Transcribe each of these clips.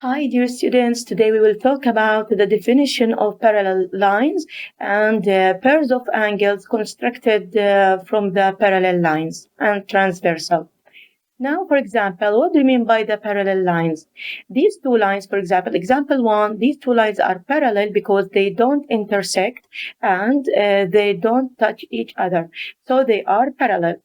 Hi, dear students. Today we will talk about the definition of parallel lines and pairs of angles constructed from the parallel lines and transversal. Now, for example, what do you mean by the parallel lines? These two lines, for example one, these two lines are parallel because they don't intersect and they don't touch each other. So they are parallel.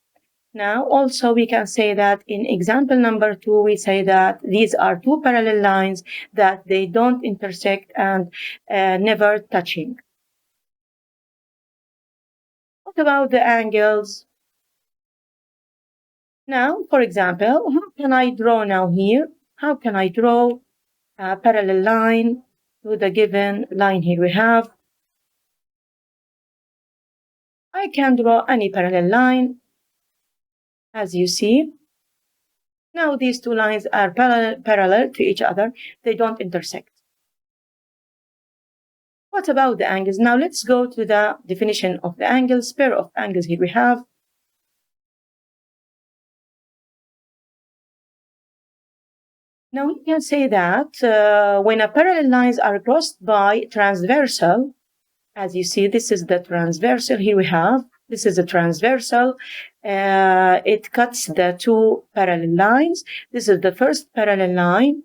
Now, also, we can say that in example number 2, we say that these are two parallel lines that they don't intersect and never touching. What about the angles? Now, for example, how can I draw now here? How can I draw a parallel line to the given line here we have? I can draw any parallel line, as you see. Now, these two lines are parallel to each other. They don't intersect. What about the angles? Now let's go to the definition of the angles. Pair of angles here we have. Now we can say that when a parallel lines are crossed by transversal, as you see, this is the transversal here we have. This is a transversal. It cuts the two parallel lines. This is the first parallel line.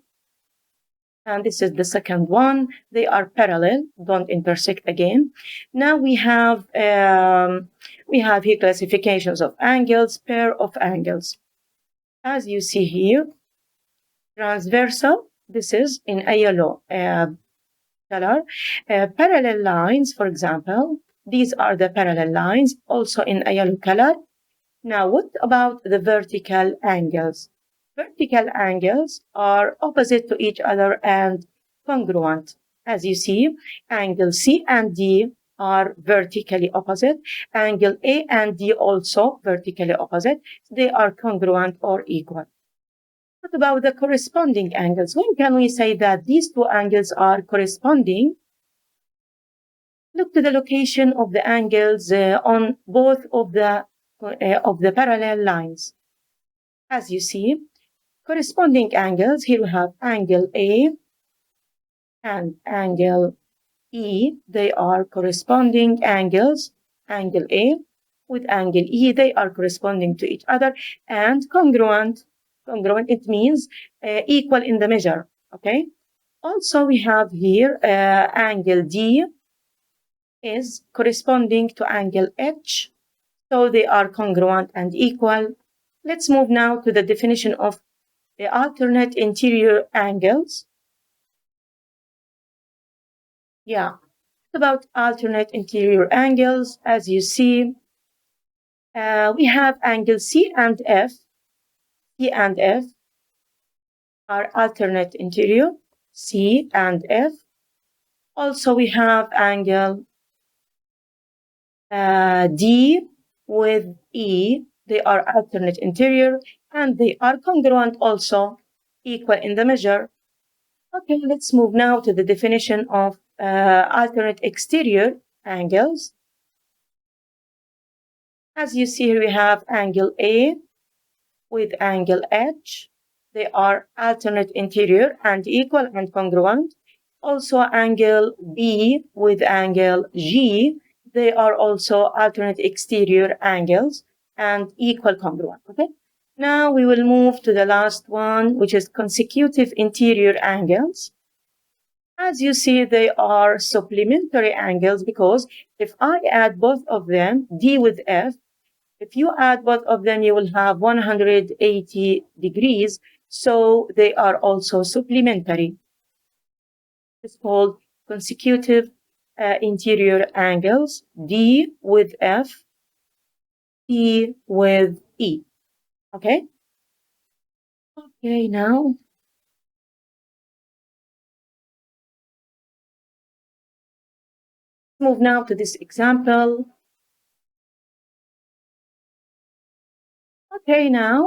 And this is the second one. They are parallel, don't intersect again. Now we have here classifications of angles, pair of angles. As you see here, transversal, this is in a yellow color. Parallel lines, for example, these are the parallel lines, also in a yellow color. Now, what about the vertical angles? Vertical angles are opposite to each other and congruent. As you see, angle C and D are vertically opposite. Angle A and D also vertically opposite. They are congruent or equal. What about the corresponding angles? When can we say that these two angles are corresponding? Look to the location of the angles on both of the parallel lines. As you see, corresponding angles, here we have angle A and angle E. They are corresponding angles. Angle A with angle E, they are corresponding to each other and congruent. Congruent, it means equal in the measure, okay? Also, we have here angle D is corresponding to angle H. So they are congruent and equal. Let's move now to the definition of the alternate interior angles. Yeah, about alternate interior angles, as you see, we have angle C and F. C and F are alternate interior, C and F. Also, we have angle D with E. They are alternate interior and they are congruent also, equal in the measure. Okay, let's move now to the definition of alternate exterior angles. As you see here, we have angle A with angle H. They are alternate interior and equal and congruent. Also angle B with angle G. They are also alternate exterior angles and equal congruent. Okay. Now we will move to the last one, which is consecutive interior angles. As you see, they are supplementary angles because if I add both of them, D with F, if you add both of them, you will have 180 degrees. So they are also supplementary. It's called consecutive interior angles, D with F, E with E. Okay? Okay, now move now to this example. Okay, now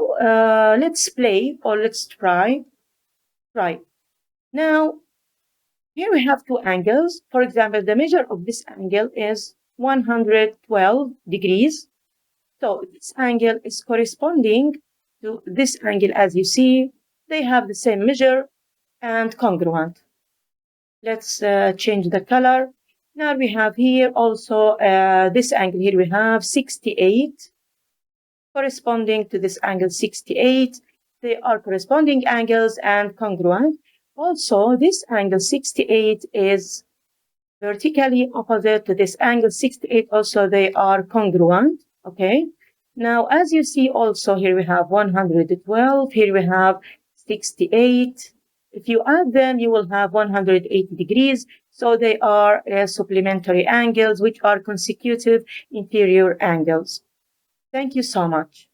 let's play or let's try. Now, here we have two angles. For example, the measure of this angle is 112 degrees. So this angle is corresponding to this angle as you see. They have the same measure. and congruent. Let's change the color. Now we have here also this angle here we have 68 corresponding to this angle 68. They are corresponding angles and congruent. Also, this angle 68 is vertically opposite to this angle 68. Also, they are congruent. Okay. Now, as you see also here we have 112. Here we have 68. If you add them, you will have 180 degrees. So they are supplementary angles, which are consecutive inferior angles. Thank you so much.